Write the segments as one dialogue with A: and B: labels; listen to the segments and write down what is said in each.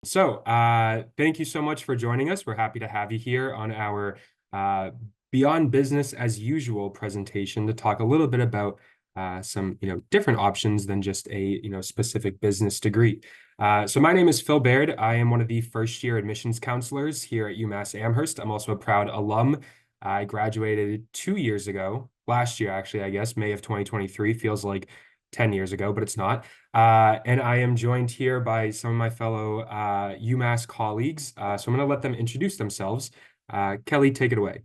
A: Thank you so much for joining us. We're happy to have you here on our uh, Beyond Business as Usual presentation to talk a little bit about some, different options than just a, specific business degree. So my name is Phil Baird. I am one of the first-year admissions counselors here at UMass Amherst. I'm also a proud alum. I graduated 2 years ago, last year, actually, I guess, May of 2023. Feels like 10 years ago, but it's not. And I am joined here by some of my fellow UMass colleagues. So I'm going to let them introduce themselves. Kelly, take it away.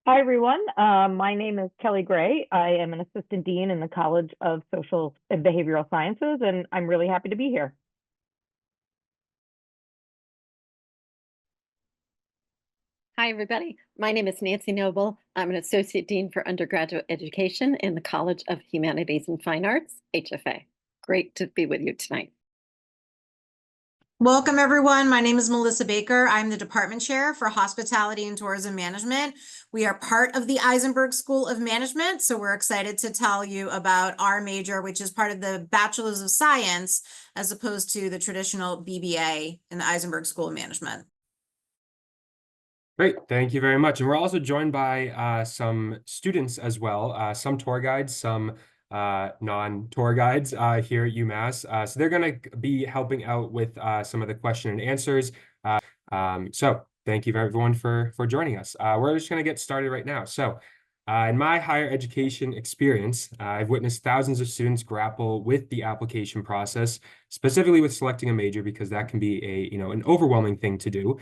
B: Hi, everyone. My name is Kelly Gray. I am an assistant dean in the College of Social and Behavioral Sciences, and I'm really happy to be here.
C: Hi, everybody. My name is Nancy Noble. I'm an Associate Dean for Undergraduate Education in the College of Humanities and Fine Arts, HFA. Great to be with you tonight.
D: Welcome, everyone. My name is Melissa Baker. I'm the Department Chair for Hospitality and Tourism Management. We are part of the Eisenberg School of Management, so we're excited to tell you about our major, which is part of the Bachelor's of Science, as opposed to the traditional BBA in the Eisenberg School of Management.
A: Great, thank you very much. And we're also joined by some students as well, some tour guides, some non-tour guides here at UMass. So they're going to be helping out with some of the question and answers. So thank you everyone for joining us. We're just going to get started right now. In my higher education experience, I've witnessed thousands of students grapple with the application process, specifically with selecting a major, because that can be an overwhelming thing to do.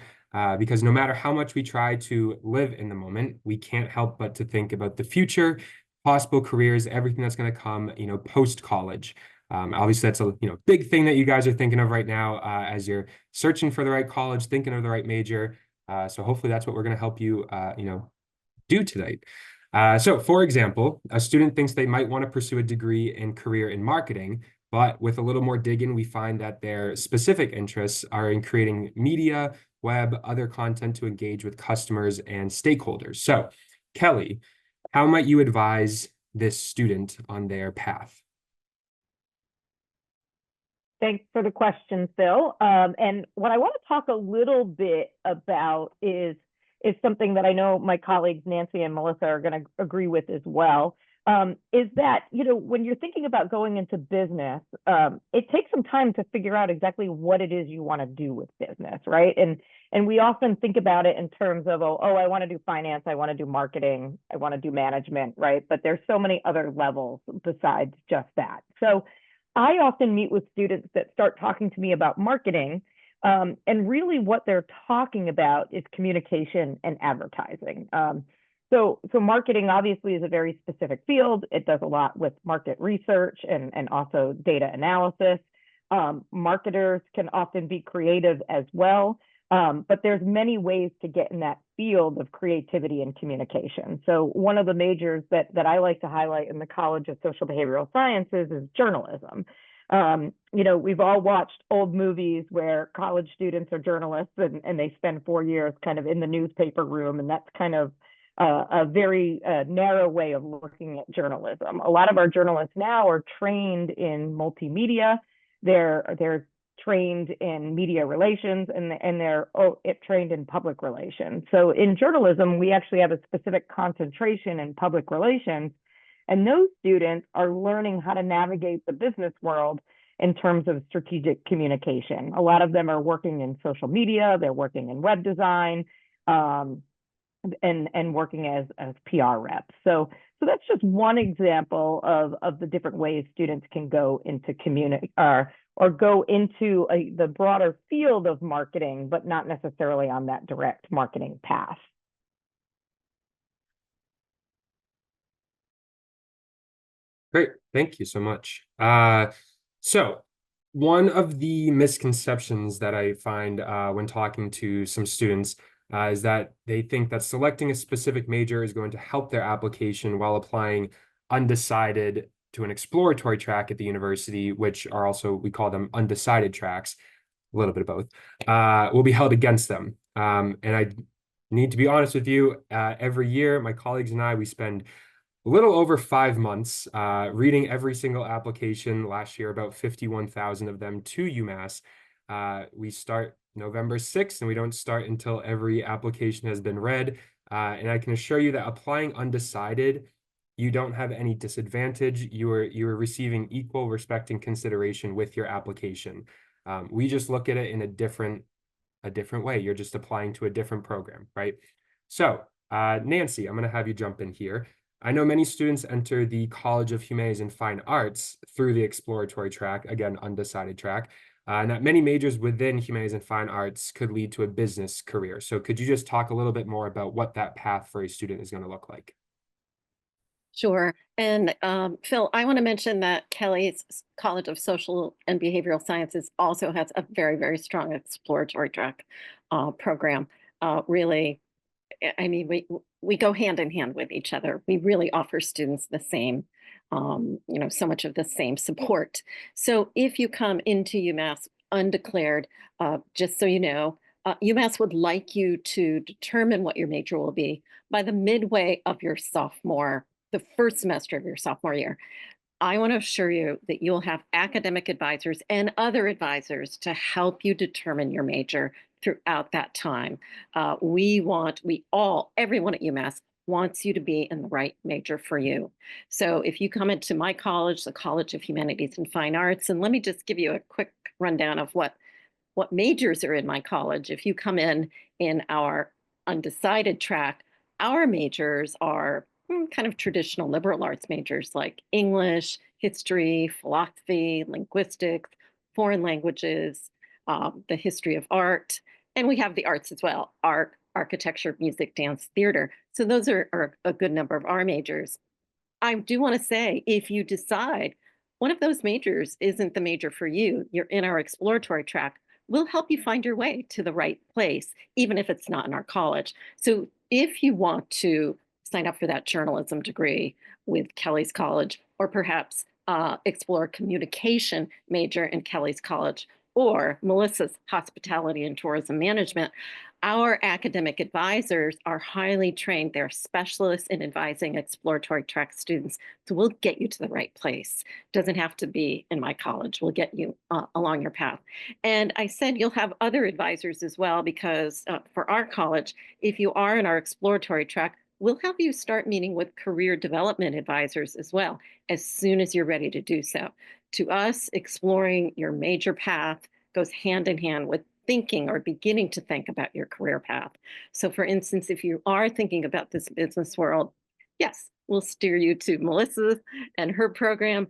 A: Because no matter how much we try to live in the moment, we can't help but to think about the future, possible careers, everything that's going to come, post-college. Obviously, that's a big thing that you guys are thinking of right now as you're searching for the right college, thinking of the right major. So hopefully that's what we're going to help you, do tonight. So, for example, a student thinks they might want to pursue a degree and career in marketing, but with a little more digging, we find that their specific interests are in creating media, web, other content to engage with customers and stakeholders. So, Kelly, how might you advise this student on their path?
B: Thanks for the question, Phil. And what I want to talk a little bit about is something that I know my colleagues Nancy and Melissa are going to agree with as well. Is that, when you're thinking about going into business, it takes some time to figure out exactly what it is you want to do with business, right? And we often think about it in terms of, oh, I want to do finance, I want to do marketing, I want to do management, right? But there's so many other levels besides just that. So I often meet with students that start talking to me about marketing, and really what they're talking about is communication and advertising. So marketing obviously is a very specific field. It does a lot with market research and also data analysis. Marketers can often be creative as well, but there's many ways to get in that field of creativity and communication. So one of the majors that I like to highlight in the College of Social Behavioral Sciences is journalism. We've all watched old movies where college students are journalists and they spend 4 years kind of in the newspaper room, and that's kind of a very narrow way of looking at journalism. A lot of our journalists now are trained in multimedia. They're trained in media relations, and they're trained in public relations. So in journalism, we actually have a specific concentration in public relations, and those students are learning how to navigate the business world in terms of strategic communication. A lot of them are working in social media, they're working in web design, and working as PR reps. So that's just one example of the different ways students can go into or go into the broader field of marketing, but not necessarily on that direct marketing path.
A: Great, thank you so much. So one of the misconceptions that I find when talking to some students is that they think that selecting a specific major is going to help their application while applying undecided to an exploratory track at the university, which are also, we call them undecided tracks, a little bit of both, will be held against them. And I need to be honest with you, every year, my colleagues and I, we spend a little over 5 months, reading every single application last year, about 51,000 of them to UMass. We start November 6th, and we don't start until every application has been read. And I can assure you that applying undecided, you don't have any disadvantage. You are receiving equal respect and consideration with your application. We just look at it in a different way. You're just applying to a different program, right? So, Nancy, I'm going to have you jump in here. I know many students enter the College of Humanities and Fine Arts through the exploratory track, again, undecided track, and that many majors within humanities and fine arts could lead to a business career. So could you just talk a little bit more about what that path for a student is going to look like?
C: Sure. And Phil, I want to mention that Kelly's College of Social and Behavioral Sciences also has a very, very strong exploratory track program. Really, I mean, we go hand in hand with each other. We really offer students the same, so much of the same support. So if you come into UMass undeclared, just so you know, UMass would like you to determine what your major will be by the midway of your the first semester of your sophomore year. I want to assure you that you'll have academic advisors and other advisors to help you determine your major throughout that time. Everyone at UMass wants you to be in the right major for you. So if you come into my college, the College of Humanities and Fine Arts, and let me just give you a quick rundown of what majors are in my college. If you come in our undecided track, our majors are kind of traditional liberal arts majors like English, history, philosophy, linguistics, foreign languages, the history of art, and we have the arts as well, art, architecture, music, dance, theater. So those are a good number of our majors. I do want to say, if you decide one of those majors isn't the major for you, you're in our exploratory track, we'll help you find your way to the right place, even if it's not in our college. So if you want to sign up for that journalism degree with Kelly's College, or perhaps explore a communication major in Kelly's College, or Melissa's hospitality and tourism management, our academic advisors are highly trained. They're specialists in advising exploratory track students. So we'll get you to the right place. Doesn't have to be in my college. We'll get you along your path. And I said you'll have other advisors as well, because for our college, if you are in our exploratory track, we'll help you start meeting with career development advisors as well, as soon as you're ready to do so. To us, exploring your major path goes hand in hand with thinking or beginning to think about your career path. So for instance, if you are thinking about this business world, yes, we'll steer you to Melissa and her program.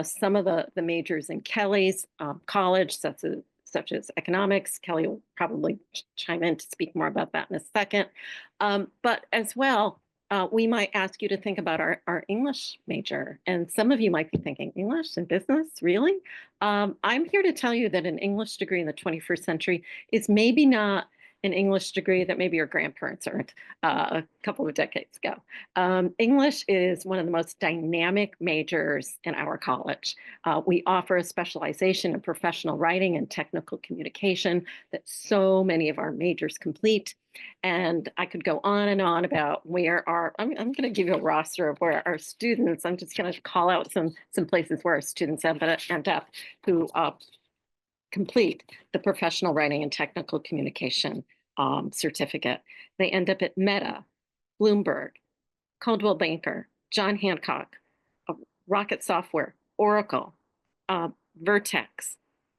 C: Some of the majors in Kelly's college, such as economics. Kelly will probably chime in to speak more about that in a second. But as well, we might ask you to think about our English major. And some of you might be thinking, English and business, really? I'm here to tell you that an English degree in the 21st century is maybe not an English degree that maybe your grandparents earned a couple of decades ago. English is one of the most dynamic majors in our college. We offer a specialization in professional writing and technical communication that so many of our majors complete. And I could go on and on about I'm going to give you a roster of where our students, I'm just going to call out some places where our students end up who complete the professional writing and technical communication certificate. They end up at Meta, Bloomberg, Coldwell Banker, John Hancock, Rocket Software, Oracle, Vertex,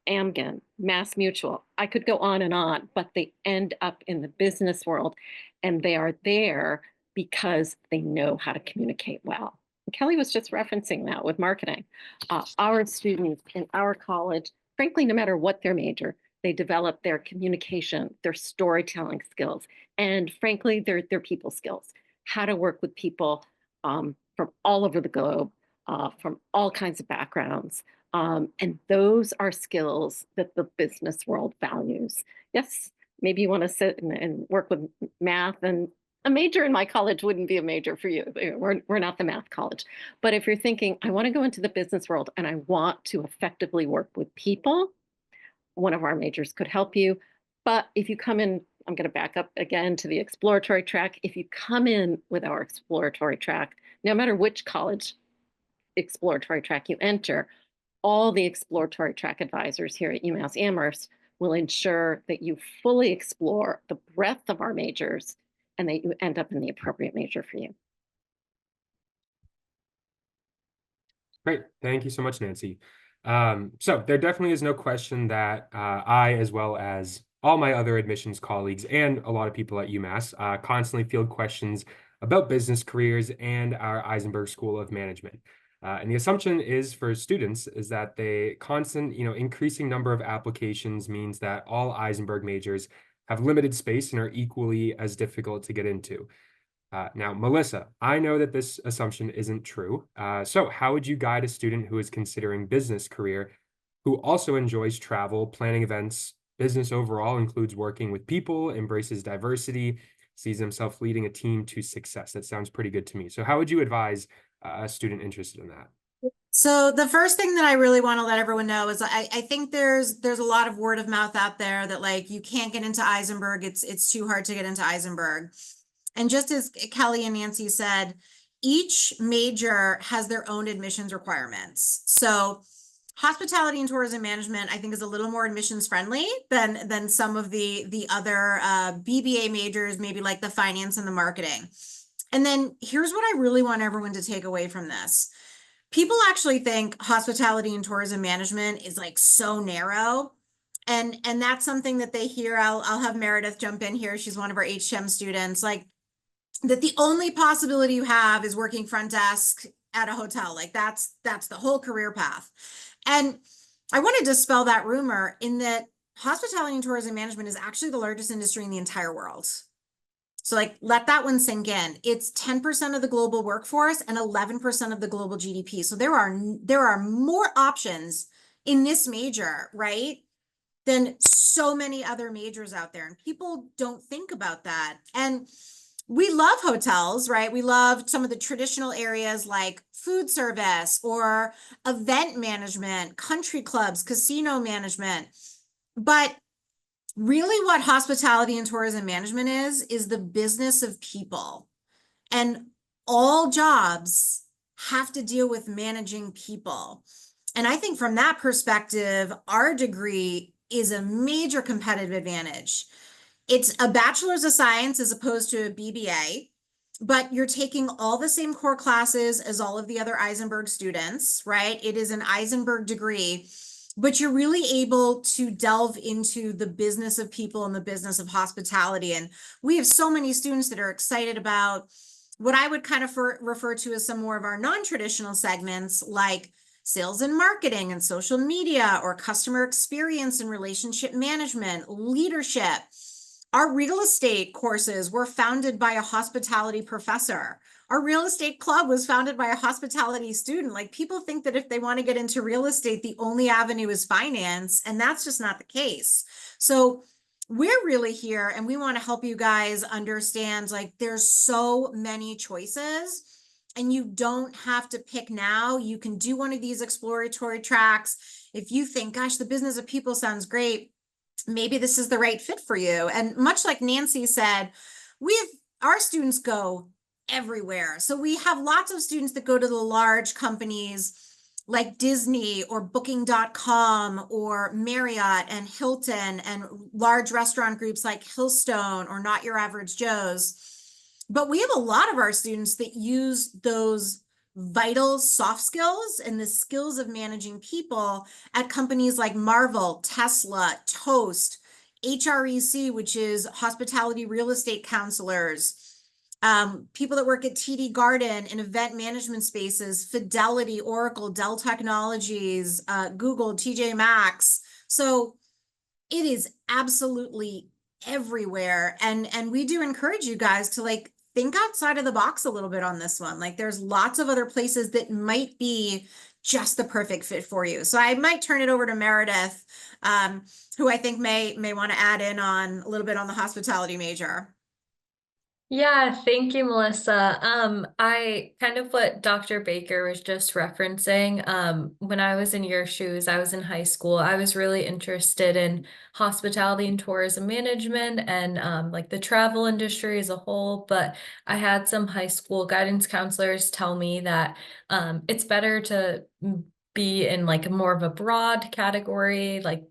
C: Amgen, Mass Mutual. I could go on, but they end up in the business world, and they are there because they know how to communicate well. And Kelly was just referencing that with marketing. Our students in our college, frankly, no matter what their major, they develop their communication, their storytelling skills, and frankly, their people skills, how to work with people from all over the globe, from all kinds of backgrounds. And those are skills that the business world values. Yes, maybe you want to sit and work with math, and a major in my college wouldn't be a major for you. We're not the math college. But if you're thinking, I want to go into the business world and I want to effectively work with people, one of our majors could help you. But if you come in I'm going to back up again to the exploratory track. If you come in with our exploratory track, no matter which college exploratory track you enter, all the exploratory track advisors here at UMass Amherst will ensure that you fully explore the breadth of our majors and that you end up in the appropriate major for you.
A: Great. Thank you so much, Nancy. So there definitely is no question that I, as well as all my other admissions colleagues and a lot of people at UMass, constantly field questions about business careers and our Eisenberg School of Management. And the assumption is for students is that the constant, increasing number of applications means that all Eisenberg majors have limited space and are equally as difficult to get into. Now, Melissa, I know that this assumption isn't true. So how would you guide a student who is considering business career, who also enjoys travel, planning events, business overall, includes working with people, embraces diversity, sees himself leading a team to success? That sounds pretty good to me. So how would you advise a student interested in that?
D: So the first thing that I really want to let everyone know is I think there's a lot of word of mouth out there that like you can't get into Eisenberg. It's too hard to get into Eisenberg. And just as Kelly and Nancy said, each major has their own admissions requirements. So hospitality and tourism management, I think, is a little more admissions friendly than some of the other BBA majors, maybe like the finance and the marketing. And then here's what I really want everyone to take away from this. People actually think hospitality and tourism management is like so narrow. And that's something that they hear. I'll have Meredith jump in here. She's one of our HM students. Like, that the only possibility you have is working front desk at a hotel. Like that's the whole career path. And I want to dispel that rumor in that hospitality and tourism management is actually the largest industry in the entire world. So like, let that one sink in. It's 10% of the global workforce and 11% of the global GDP. So there are more options in this major, right, than so many other majors out there. And people don't think about that. And we love hotels, right? We love some of the traditional areas like food service or event management, country clubs, casino management. But really what hospitality and tourism management is the business of people. And all jobs have to deal with managing people. And I think from that perspective, our degree is a major competitive advantage. It's a bachelor's of science as opposed to a BBA, but you're taking all the same core classes as all of the other Eisenberg students, right? It is an Eisenberg degree, but you're really able to delve into the business of people and the business of hospitality. And we have so many students that are excited about what I would kind of refer to as some more of our non-traditional segments, like sales and marketing and social media, or customer experience and relationship management, leadership. Our real estate courses were founded by a hospitality professor. Our real estate club was founded by a hospitality student. Like, people think that if they want to get into real estate, the only avenue is finance, and that's just not the case. So we're really here and we want to help you guys understand, like, there's so many choices and you don't have to pick now. You can do one of these exploratory tracks. If you think, gosh, the business of people sounds great, maybe this is the right fit for you. And much like Nancy said, our students go everywhere. So we have lots of students that go to the large companies like Disney or Booking.com or Marriott and Hilton, and large restaurant groups like Hillstone or Not Your Average Joe's. But we have a lot of our students that use those vital soft skills and the skills of managing people at companies like Marvel, Tesla, Toast, HREC, which is Hospitality Real Estate Counselors, people that work at TD Garden in event management spaces, Fidelity, Oracle, Dell Technologies, Google, TJ Maxx. So it is absolutely everywhere. And we do encourage you guys to, like, think outside of the box a little bit on this one. Like, there's lots of other places that might be just the perfect fit for you. So I might turn it over to Meredith, who I think may want to add in on a little bit on the hospitality major.
E: Yeah, thank you, Melissa. I kind of what Dr. Baker was just referencing. When I was in your shoes, I was in high school. I was really interested in hospitality and tourism management and like the travel industry as a whole. But I had some high school guidance counselors tell me that it's better to be in like more of a broad category, like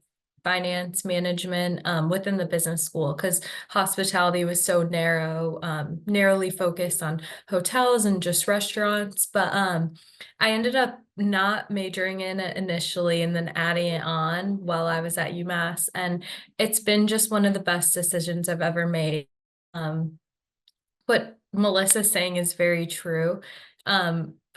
E: finance management within the business school, because hospitality was so narrow, narrowly focused on hotels and just restaurants. But I ended up not majoring in it initially and then adding it on while I was at UMass. And it's been just one of the best decisions I've ever made. Um, what Melissa's saying is very true.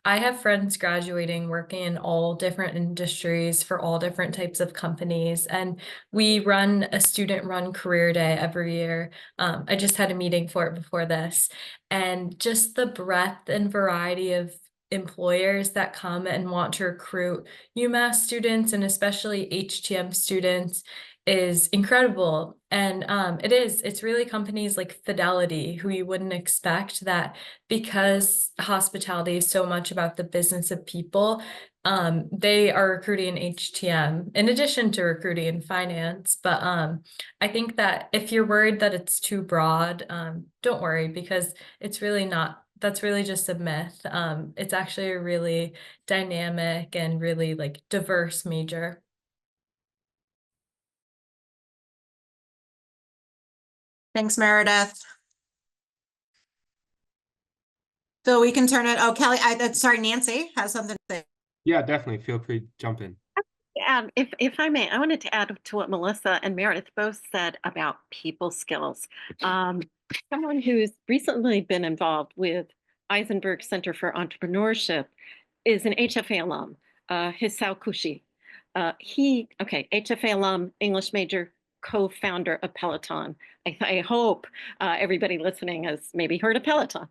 E: I have friends graduating, working in all different industries for all different types of companies, and we run a student-run career day every year. I just had a meeting for it before this, and just the breadth and variety of employers that come and want to recruit UMass students and especially HTM students is incredible. And it's really companies like Fidelity who you wouldn't expect that, because hospitality is so much about the business of people. They are recruiting HTM in addition to recruiting in finance. But I think that if you're worried that it's too broad, don't worry, because it's really not. That's really just a myth. It's actually a really dynamic and really like diverse major.
D: Thanks, Meredith. So we can turn it, oh, Kelly, sorry, Nancy has something to say.
A: Yeah, definitely. Feel free to jump in.
C: If I may, I wanted to add to what Melissa and Meredith both said about people skills. Someone who's recently been involved with Eisenberg Center for Entrepreneurship is an HFA alum, Hisao Kushi. HFA alum, English major, co-founder of Peloton. I hope everybody listening has maybe heard of Peloton.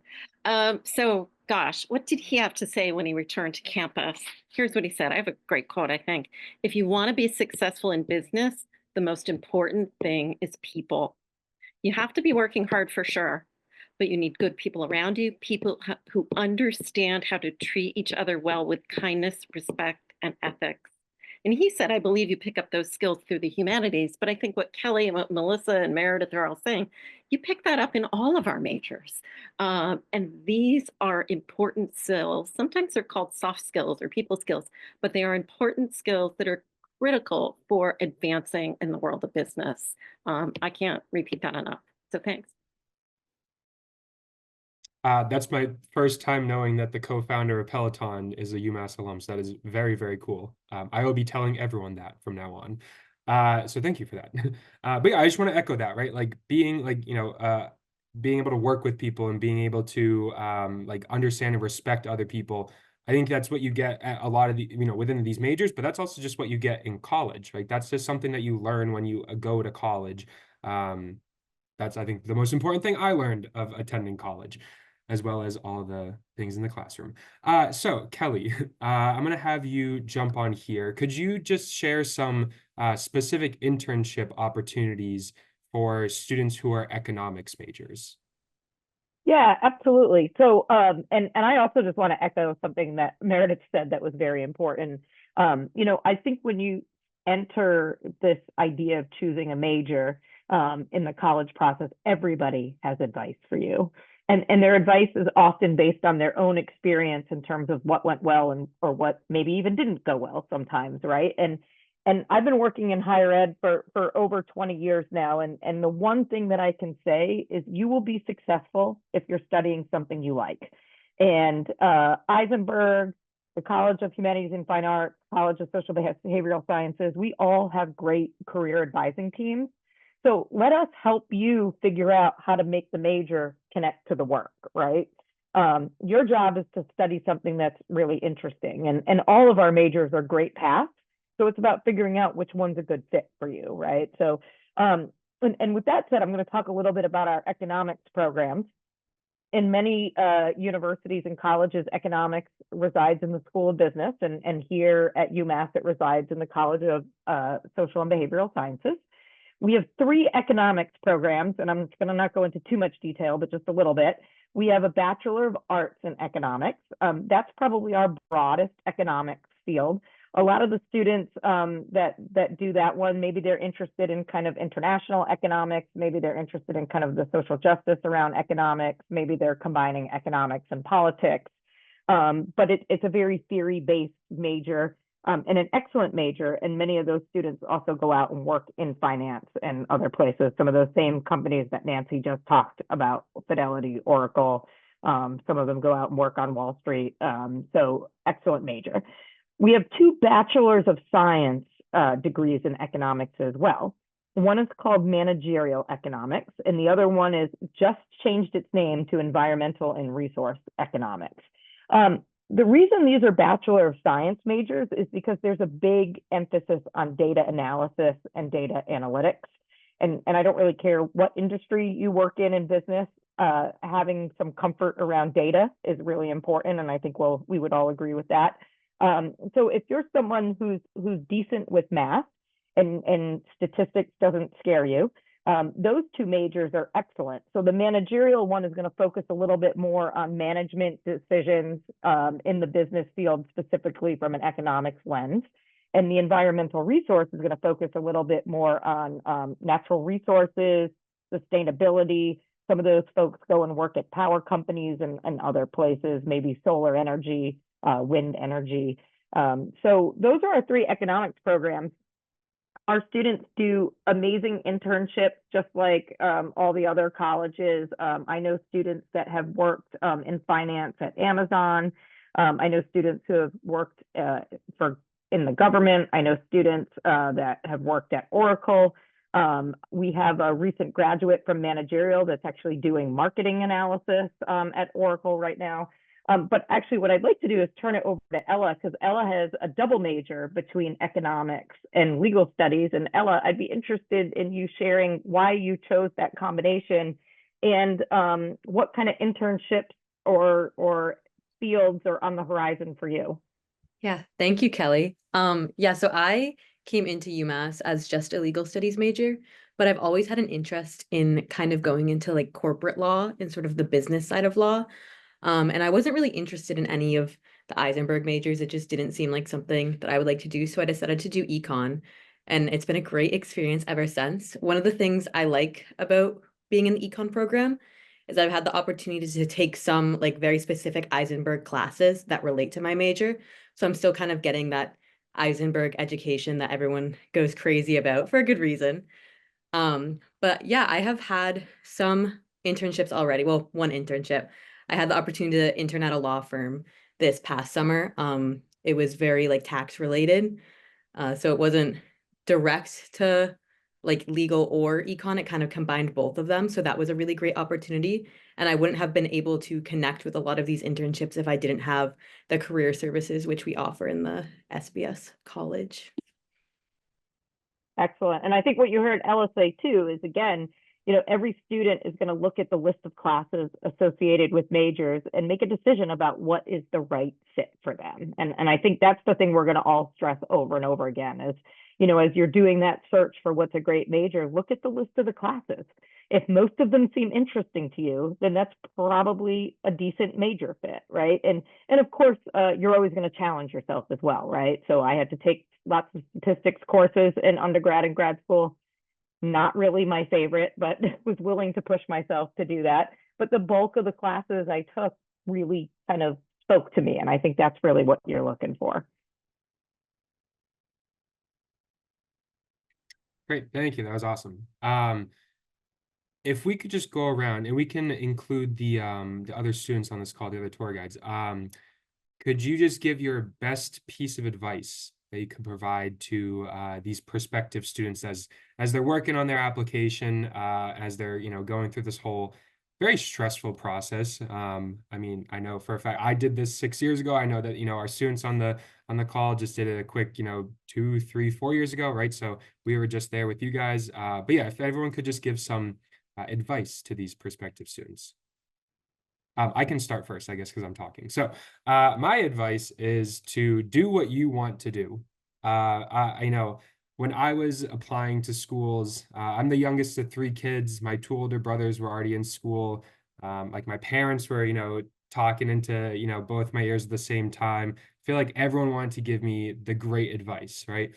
C: So gosh, what did he have to say when he returned to campus? Here's what he said. I have a great quote, I think. If you want to be successful in business, the most important thing is people. You have to be working hard for sure, but you need good people around you, people who understand how to treat each other well with kindness, respect, and ethics. And he said, I believe you pick up those skills through the humanities, but I think what Kelly and what Melissa and Meredith are all saying, you pick that up in all of our majors. And these are important skills. Sometimes they're called soft skills or people skills, but they are important skills that are critical for advancing in the world of business. I can't repeat that enough. So thanks.
A: That's my first time knowing that the co-founder of Peloton is a UMass alum. So that is very, very cool. I will be telling everyone that from now on. So thank you for that. But yeah, I just want to echo that, right? Like being like, being able to work with people and being able to like understand and respect other people. I think that's what you get at a lot of the, within these majors, but that's also just what you get in college. Like that's just something that you learn when you go to college. That's, I think, the most important thing I learned of attending college, as well as all the things in the classroom. So Kelly, I'm going to have you jump on here. Could you just share some specific internship opportunities for students who are economics majors?
B: Yeah, absolutely. So, and I also just want to echo something that Meredith said that was very important. I think when you enter this idea of choosing a major in the college process, everybody has advice for you. And their advice is often based on their own experience in terms of what went well and or what maybe even didn't go well sometimes, right? And I've been working in higher ed for over 20 years now. And the one thing that I can say is you will be successful if you're studying something you like. And Eisenberg, the College of Humanities and Fine Arts, College of Social Behavioral Sciences, we all have great career advising teams. So let us help you figure out how to make the major connect to the work, right? Your job is to study something that's really interesting. And all of our majors are great paths. So it's about figuring out which one's a good fit for you, right? So, and with that said, I'm going to talk a little bit about our economics programs. In many universities and colleges, economics resides in the School of Business, and here at UMass, it resides in the College of Social and Behavioral Sciences. We have 3 economics programs, and I'm going to not go into too much detail, but just a little bit. We have a Bachelor of Arts in Economics. That's probably our broadest economics field. A lot of the students that do that one, maybe they're interested in kind of international economics, maybe they're interested in kind of the social justice around economics, maybe they're combining economics and politics. But it's a very theory-based major and an excellent major. And many of those students also go out and work in finance and other places. Some of those same companies that Nancy just talked about, Fidelity, Oracle, some of them go out and work on Wall Street. So excellent major. We have 2 Bachelors of Science degrees in economics as well. One is called Managerial Economics, and the other one is just changed its name to Environmental and Resource Economics. The reason these are Bachelor of Science majors is because there's a big emphasis on data analysis and data analytics. And I don't really care what industry you work in business, having some comfort around data is really important. And I think we would all agree with that. So if you're someone who's decent with math and statistics doesn't scare you, those 2 majors are excellent. So the managerial one is going to focus a little bit more on management decisions in the business field, specifically from an economics lens. And the environmental resource is going to focus a little bit more on natural resources, sustainability. Some of those folks go and work at power companies and other places, maybe solar energy, wind energy. So those are our 3 economics programs. Our students do amazing internships, just like all the other colleges. I know students that have worked in finance at Amazon. I know students who have worked in the government. I know students that have worked at Oracle. We have a recent graduate from managerial that's actually doing marketing analysis at Oracle right now. But actually, what I'd like to do is turn it over to Ella, because Ella has a double major between economics and legal studies. And Ella, I'd be interested in you sharing why you chose that combination and what kind of internships or fields are on the horizon for you.
F: Yeah, thank you, Kelly. Yeah, so I came into UMass as just a legal studies major, but I've always had an interest in kind of going into like corporate law and sort of the business side of law. And I wasn't really interested in any of the Eisenberg majors. It just didn't seem like something that I would like to do. So I decided to do econ. And it's been a great experience ever since. One of the things I like about being in the econ program is I've had the opportunity to take some like very specific Eisenberg classes that relate to my major. So I'm still kind of getting that Eisenberg education that everyone goes crazy about for a good reason. But yeah, I have had some internships already. Well, one internship. I had the opportunity to intern at a law firm this past summer. It was very like tax related. So it wasn't direct to like legal or econ. It kind of combined both of them. So that was a really great opportunity. And I wouldn't have been able to connect with a lot of these internships if I didn't have the career services, which we offer in the SBS college.
B: Excellent. And I think what you heard Ella say too is, again, every student is going to look at the list of classes associated with majors and make a decision about what is the right fit for them. And I think that's the thing we're going to all stress over and over again is, as you're doing that search for what's a great major, look at the list of the classes. If most of them seem interesting to you, then that's probably a decent major fit, right? And of course, you're always going to challenge yourself as well, right? So I had to take lots of statistics courses in undergrad and grad school. Not really my favorite, but was willing to push myself to do that. But the bulk of the classes I took really kind of spoke to me. And I think that's really what you're looking for.
A: Great, thank you. That was awesome. If we could just go around and we can include the other students on this call, the other tour guides. Could you just give your best piece of advice that you could provide to these prospective students as they're working on their application, as they're going through this whole very stressful process? I mean, I know for a fact I did this 6 years ago. I know that our students on the call just did it a quick 2, 3, 4 years ago, right? So we were just there with you guys. But yeah, if everyone could just give some advice to these prospective students. I can start first, I guess, because I'm talking. So my advice is to do what you want to do. when I was applying to schools, I'm the youngest of 3 kids. My 2 older brothers were already in school. Like my parents were, talking into, both my ears at the same time. I feel like everyone wanted to give me the great advice, right?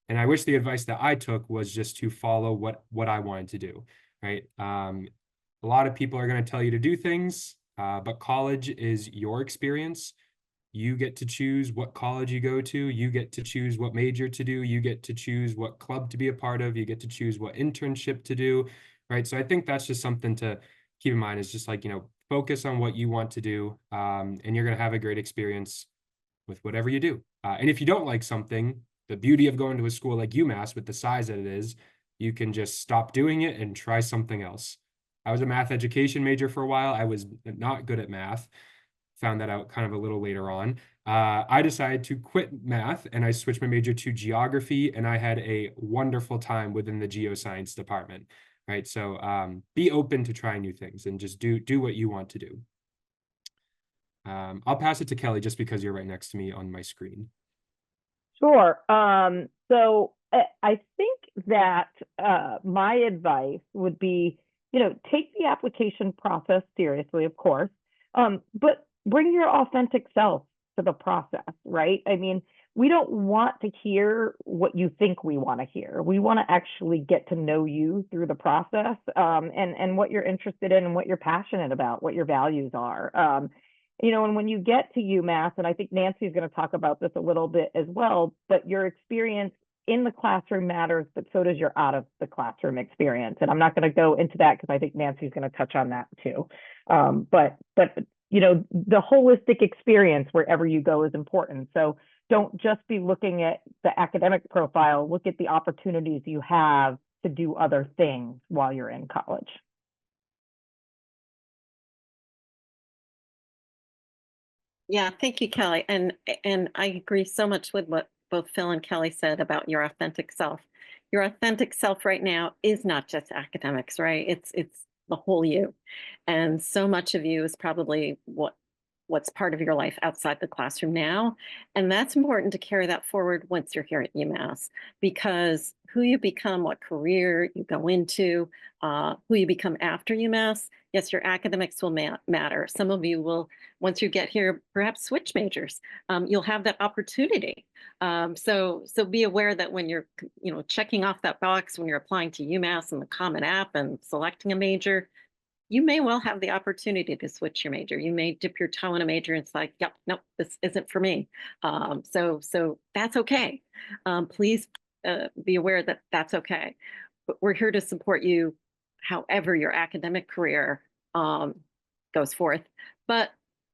A: And I wish the advice that I took was just to follow what I wanted to do, right? A lot of people are going to tell you to do things, but college is your experience. You get to choose what college you go to. You get to choose what major to do. You get to choose what club to be a part of. You get to choose what internship to do, right? So I think that's just something to keep in mind, is just like, focus on what you want to do, and you're going to have a great experience with whatever you do. And if you don't like something, the beauty of going to a school like UMass with the size that it is, you can just stop doing it and try something else. I was a math education major for a while. I was not good at math. Found that out kind of a little later on. I decided to quit math and I switched my major to geography, and I had a wonderful time within the geoscience department, right? So be open to trying new things and just do what you want to do. I'll pass it to Kelly just because you're right next to me on my screen.
B: Sure. So I think that my advice would be, take the application process seriously, of course, but bring your authentic self to the process, right? I mean, we don't want to hear what you think we want to hear. We want to actually get to know you through the process, and what you're interested in and what you're passionate about, what your values are. And when you get to UMass, and I think Nancy is going to talk about this a little bit as well, but your experience in the classroom matters, but so does your out of the classroom experience. And I'm not going to go into that because I think Nancy's going to touch on that too. But the holistic experience wherever you go is important. So don't just be looking at the academic profile, look at the opportunities you have to do other things while you're in college.
C: Yeah, thank you, Kelly. And I agree so much with what both Phil and Kelly said about your authentic self. Your authentic self right now is not just academics, right? It's the whole you. And so much of you is probably what's part of your life outside the classroom now. And that's important to carry that forward once you're here at UMass, because who you become, what career you go into, who you become after UMass, yes, your academics will matter. Some of you will, once you get here, perhaps switch majors. You'll have that opportunity. So be aware that when you're checking off that box, when you're applying to UMass and the Common App and selecting a major, you may well have the opportunity to switch your major. You may dip your toe in a major and it's like, yep, nope, this isn't for me. So that's okay. Please be aware that that's okay. But we're here to support you however your academic career goes forth. But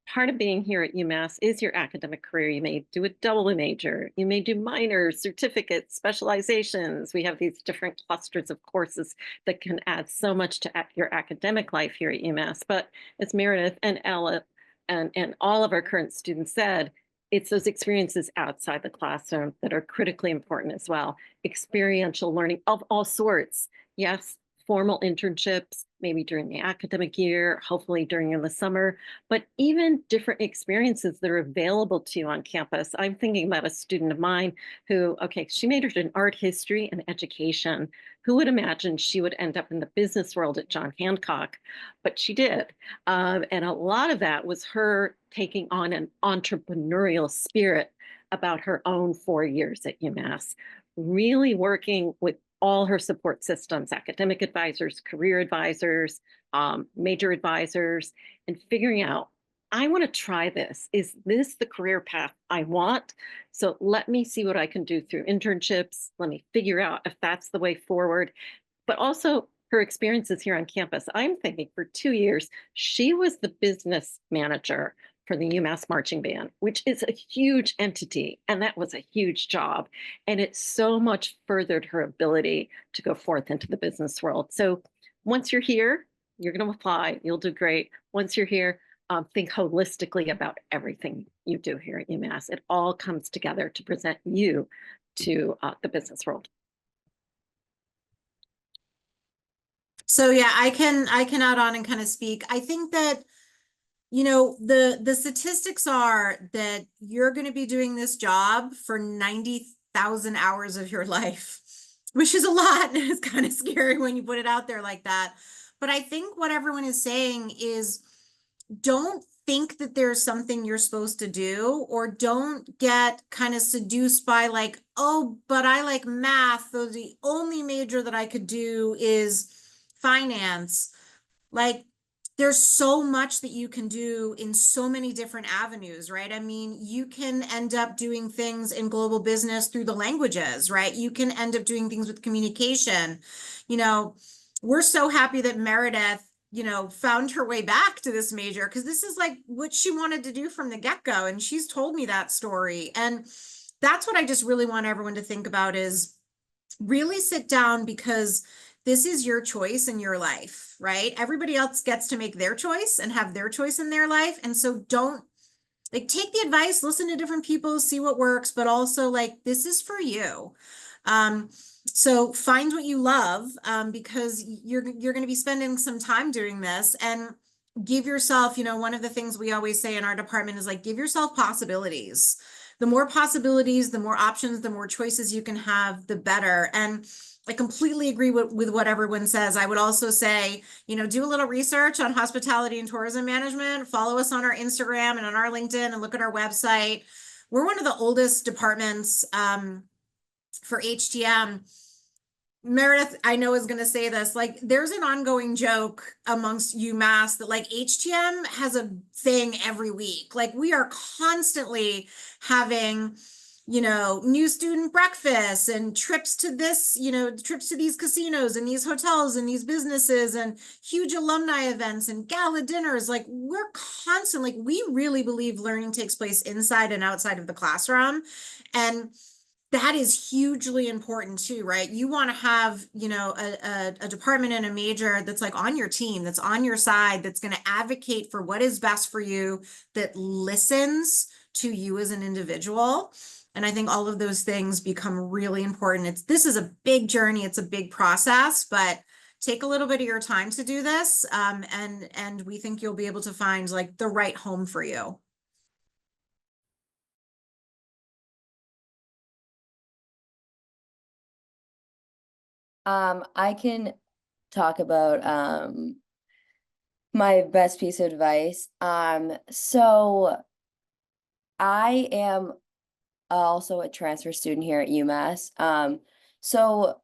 C: part of being here at UMass is your academic career. You may do a double major. You may do minors, certificates, specializations. We have these different clusters of courses that can add so much to your academic life here at UMass. But as Meredith and Ella and all of our current students said, it's those experiences outside the classroom that are critically important as well. Experiential learning of all sorts. Yes, formal internships, maybe during the academic year, hopefully during the summer, but even different experiences that are available to you on campus. I'm thinking about a student of mine who, she majored in art history and education. Who would imagine she would end up in the business world at John Hancock? But she did. And a lot of that was her taking on an entrepreneurial spirit about her own 4 years at UMass, really working with all her support systems, academic advisors, career advisors, major advisors, and figuring out, I want to try this. Is this the career path I want? So let me see what I can do through internships. Let me figure out if that's the way forward. But also her experiences here on campus. I'm thinking for 2 years, she was the business manager for the UMass Marching Band, which is a huge entity, and that was a huge job. And it so much furthered her ability to go forth into the business world. So once you're here, you're going to apply, you'll do great. Once you're here, think holistically about everything you do here at UMass. It all comes together to present you to the business world.
D: So yeah, I can add on and kind of speak. I think that the statistics are that you're going to be doing this job for 90,000 hours of your life. which is a lot. And it's kind of scary when you put it out there like that. But I think what everyone is saying is don't think that there's something you're supposed to do, or don't get kind of seduced by like, oh, but I like math, so the only major that I could do is finance. Like, there's so much that you can do in so many different avenues, right? I mean, you can end up doing things in global business through the languages, right? You can end up doing things with communication. You know, we're so happy that Meredith, you know, found her way back to this major, because this is like what she wanted to do from the get-go. And she's told me that story. And that's what I just really want everyone to think about, is really sit down, because this is your choice in your life, right? Everybody else gets to make their choice and have their choice in their life. And so don't, like, take the advice, listen to different people, see what works, but also like, this is for you. So find what you love, because you're going to be spending some time doing this, and give yourself, you know, one of the things we always say in our department is like, give yourself possibilities. The more possibilities, the more options, the more choices you can have, the better. And I completely agree with what everyone says. I would also say, you know, do a little research on hospitality and tourism management, follow us on our Instagram and on our LinkedIn, and look at our website. We're one of the oldest departments for HTM. Meredith, I know, is going to say this, like, there's an ongoing joke amongst UMass that like HTM has a thing every week. Like, we are constantly having, you know, new student breakfasts and trips to this, you know, trips to these casinos and these hotels and these businesses and huge alumni events and gala dinners. Like, we're constantly, we really believe learning takes place inside and outside of the classroom. And that is hugely important too, right? You want to have, you know, a department and a major that's like on your team, that's on your side, that's going to advocate for what is best for you, that listens to you as an individual. And I think all of those things become really important. This is a big journey. It's a big process, but take a little bit of your time to do this. And we think you'll be able to find like the right home for you.
G: I can talk about my best piece of advice. So I am also a transfer student here at UMass. So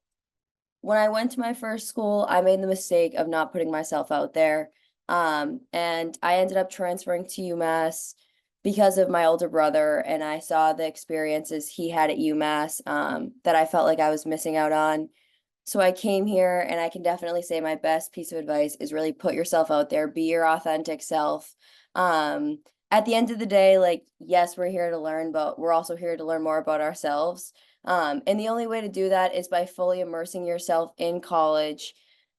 G: when I went to my first school, I made the mistake of not putting myself out there. And I ended up transferring to UMass because of my older brother, and I saw the experiences he had at UMass that I felt like I was missing out on. So I came here, and I can definitely say my best piece of advice is really put yourself out there, be your authentic self. At the end of the day, like, yes, we're here to learn, but we're also here to learn more about ourselves. And the only way to do that is by fully immersing yourself in college.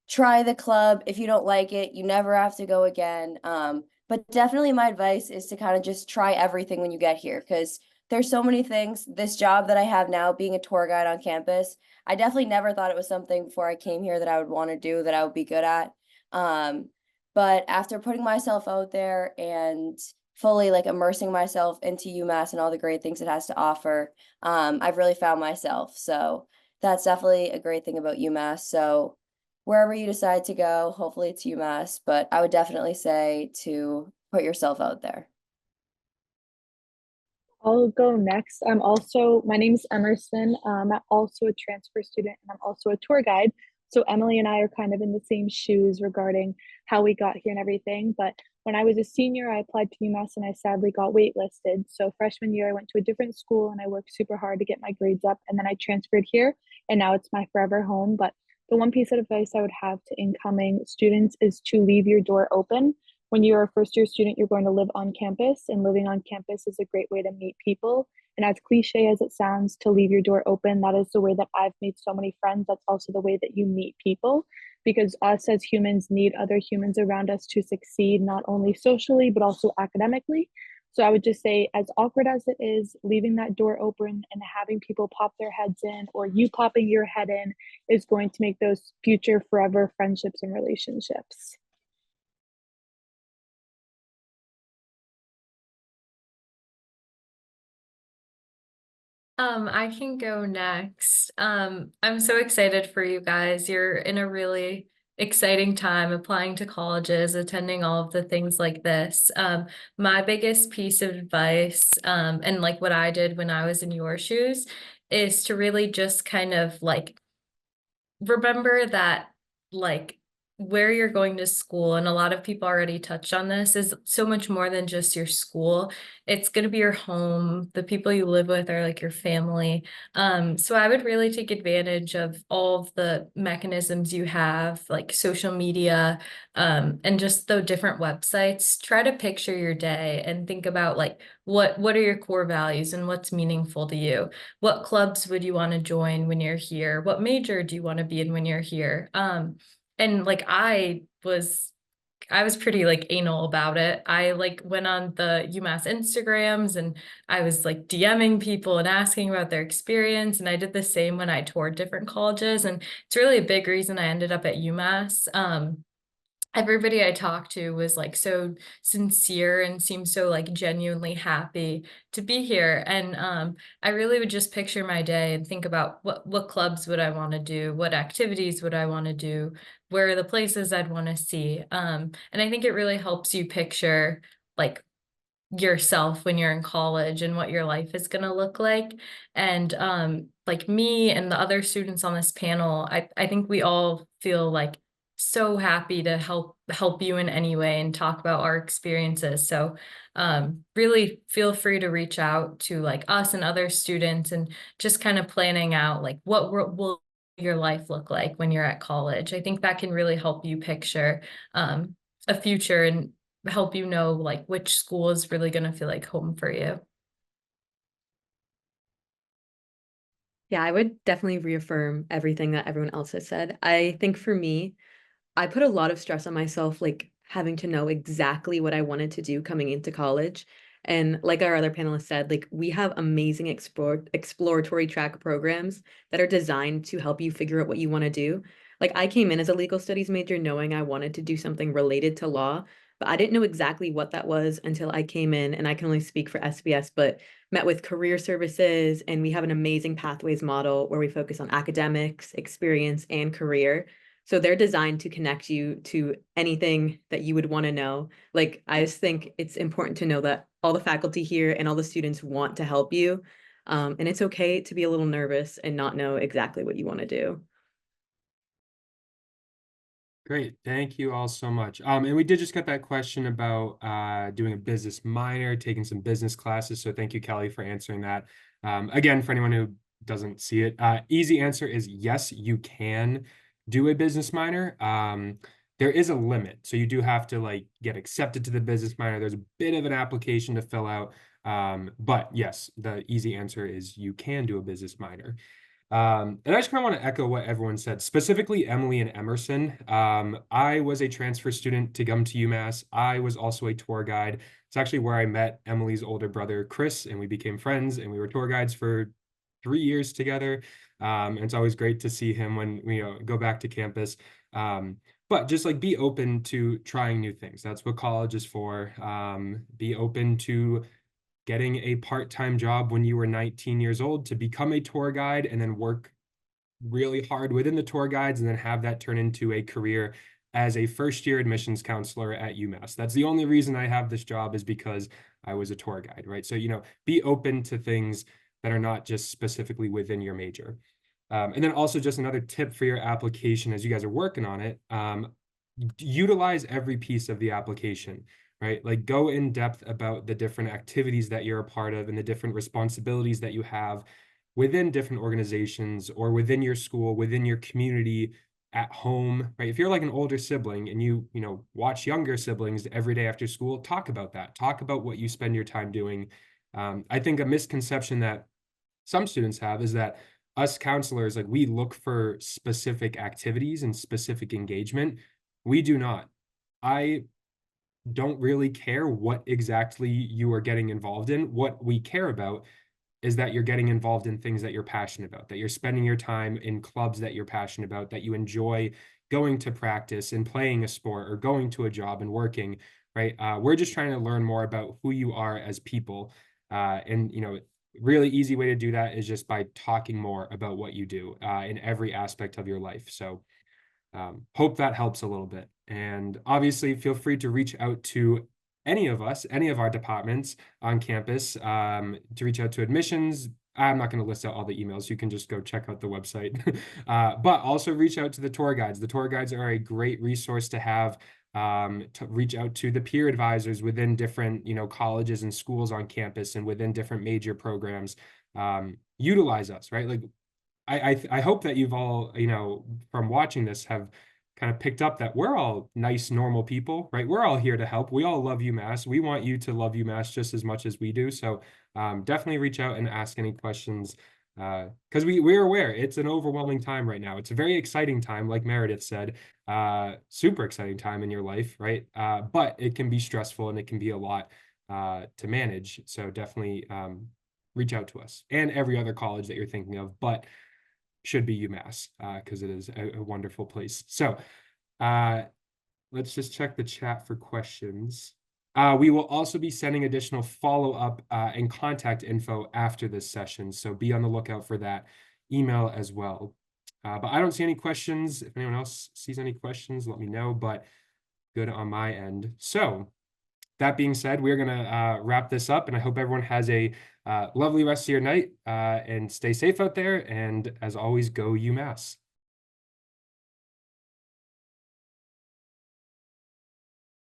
G: Try the club. If you don't like it, you never have to go again. But definitely my advice is to kind of just try everything when you get here, because there's so many things. This job that I have now, being a tour guide on campus, I definitely never thought it was something before I came here that I would want to do, that I would be good at. But after putting myself out there and fully like immersing myself into UMass and all the great things it has to offer, I've really found myself. So that's definitely a great thing about UMass. So wherever you decide to go, hopefully it's UMass, but I would definitely say to put yourself out there.
H: I'll go next. My name's Emerson. I'm also a transfer student and I'm also a tour guide. So Emily and I are kind of in the same shoes regarding how we got here and everything. But when I was a senior, I applied to UMass and I sadly got waitlisted. So freshman year, I went to a different school and I worked super hard to get my grades up. And then I transferred here and now it's my forever home. But the one piece of advice I would have to incoming students is to leave your door open. When you're a first year student, you're going to live on campus, and living on campus is a great way to meet people. And as cliche as it sounds, to leave your door open, that is the way that I've made so many friends. That's also the way that you meet people, because us as humans need other humans around us to succeed, not only socially, but also academically. So I would just say, as awkward as it is, leaving that door open and having people pop their heads in, or you popping your head in, is going to make those future forever friendships and relationships.
E: I can go next. I'm so excited for you guys. You're in a really exciting time applying to colleges, attending all of the things like this. My biggest piece of advice, and like what I did when I was in your shoes, is to really just kind of like remember that like where you're going to school, and a lot of people already touched on this, is so much more than just your school. It's going to be your home. The people you live with are like your family. So I would really take advantage of all of the mechanisms you have, like social media, and just the different websites. Try to picture your day and think about like what are your core values and what's meaningful to you. What clubs would you want to join when you're here? What major do you want to be in when you're here? And like I was pretty like anal about it. I like went on the UMass Instagrams and I was like DMing people and asking about their experience. And I did the same when I toured different colleges. And it's really a big reason I ended up at UMass. Everybody I talked to was like so sincere and seemed so like genuinely happy to be here. And I really would just picture my day and think about what clubs would I want to do, what activities would I want to do, where are the places I'd want to see. And I think it really helps you picture like yourself when you're in college and what your life is going to look like. And like me and the other students on this panel, I think we all feel like so happy to help you in any way and talk about our experiences. So really feel free to reach out to like us and other students and just kind of planning out like what will your life look like when you're at college. I think that can really help you picture a future and help you know like which school is really going to feel like home for you.
F: Yeah, I would definitely reaffirm everything that everyone else has said. I think for me, I put a lot of stress on myself, like having to know exactly what I wanted to do coming into college. And like our other panelists said, like we have amazing exploratory track programs that are designed to help you figure out what you want to do. Like I came in as a legal studies major knowing I wanted to do something related to law, but I didn't know exactly what that was until I came in, and I can only speak for SBS, but met with career services, and we have an amazing pathways model where we focus on academics, experience, and career. So they're designed to connect you to anything that you would want to know. Like, I just think it's important to know that all the faculty here and all the students want to help you. And it's okay to be a little nervous and not know exactly what you want to do.
A: Great. Thank you all so much. And we did just get that question about doing a business minor, taking some business classes. So thank you, Kelly, for answering that. Again, for anyone who doesn't see it, easy answer is yes, you can do a business minor. There is a limit. So you do have to like get accepted to the business minor. There's a bit of an application to fill out. But yes, the easy answer is you can do a business minor. And I just kind of want to echo what everyone said, specifically Emily and Emerson. I was a transfer student to come to UMass. I was also a tour guide. It's actually where I met Emily's older brother, Chris, and we became friends, and we were tour guides for 3 years together. And it's always great to see him when we go back to campus. But just like be open to trying new things. That's what college is for. Be open to getting a part-time job when you were 19 years old to become a tour guide and then work really hard within the tour guides and then have that turn into a career as a first-year admissions counselor at UMass. That's the only reason I have this job is because I was a tour guide, right? So, be open to things that are not just specifically within your major. And then also just another tip for your application as you guys are working on it, utilize every piece of the application, right? Like go in depth about the different activities that you're a part of and the different responsibilities that you have within different organizations or within your school, within your community, at home, right? If you're like an older sibling and you watch younger siblings every day after school, talk about that. Talk about what you spend your time doing. I think a misconception that some students have is that us counselors, like we look for specific activities and specific engagement. We do not. I don't really care what exactly you are getting involved in. What we care about is that you're getting involved in things that you're passionate about, that you're spending your time in clubs that you're passionate about, that you enjoy going to practice and playing a sport or going to a job and working, right? We're just trying to learn more about who you are as people. And really easy way to do that is just by talking more about what you do in every aspect of your life. So hope that helps a little bit. And obviously, feel free to reach out to any of us, any of our departments on campus, to reach out to admissions. I'm not going to list out all the emails. You can just go check out the website. But also reach out to the tour guides. The tour guides are a great resource to have, to reach out to the peer advisors within different, colleges and schools on campus and within different major programs. Utilize us, right? Like I hope that you've all, from watching this have kind of picked up that we're all nice, normal people, right? We're all here to help. We all love UMass. We want you to love UMass just as much as we do. So definitely reach out and ask any questions, because we're aware it's an overwhelming time right now. It's a very exciting time, like Meredith said, super exciting time in your life, right? But it can be stressful and it can be a lot to manage. So definitely reach out to us and every other college that you're thinking of, but should be UMass because it is a wonderful place. So let's just check the chat for questions. We will also be sending additional follow-up and contact info after this session. So be on the lookout for that email as well. But I don't see any questions. If anyone else sees any questions, let me know, but good on my end. So that being said, we're going to wrap this up, and I hope everyone has a lovely rest of your night and stay safe out there. And as always, go UMass.